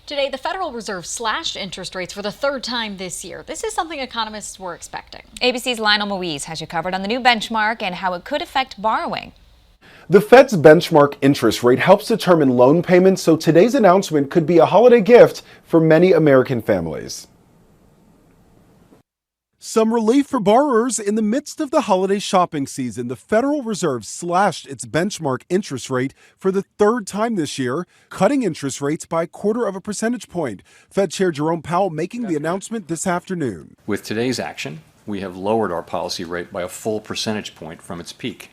Today, the Federal Reserve slashed interest rates for the third time this year. This is something economists were expecting. ABC's Lionel Moise has you covered on the new benchmark and how it could affect borrowing. The Fed's benchmark interest rate helps determine loan payments, so today's announcement could be a holiday gift for many American families. Some relief for borrowers in the midst of the holiday shopping season. The Federal Reserve slashed its benchmark interest rate for the third time this year, cutting interest rates by 1/4 percentage point. Fed Chair Jerome Powell making the announcement this afternoon. With today's action, we have lowered our policy rate by a full percentage point from its peak,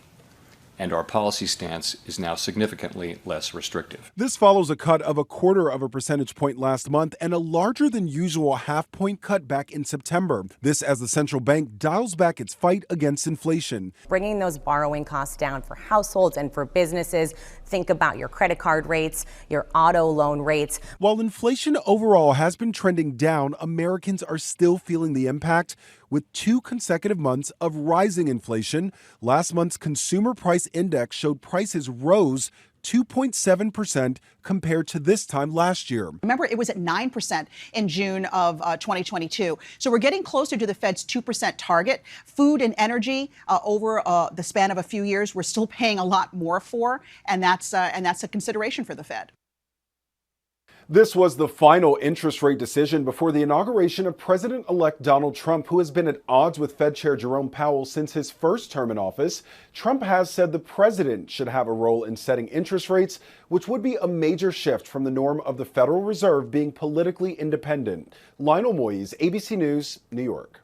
and our policy stance is now significantly less restrictive. This follows a cut of 1/4 percentage point last month and a larger than usual half-point cut back in September. This as the central bank dials back its fight against inflation. Bringing those borrowing costs down for households and for businesses. Think about your credit card rates, your auto loan rates. While inflation overall has been trending down, Americans are still feeling the impact with 2 consecutive months of rising inflation. Last month's consumer price index showed prices rose 2.7% compared to this time last year. Remember, it was at 9% in June of 2022. So we're getting closer to the Fed's 2% target. Food and energy over the span of a few years, we're still paying a lot more for, and that's a consideration for the Fed. This was the final interest rate decision before the inauguration of President-elect Donald Trump, who has been at odds with Fed Chair Jerome Powell since his first term in office. Trump has said the president should have a role in setting interest rates, which would be a major shift from the norm of the Federal Reserve being politically independent. Lionel Moise, ABC News, New York.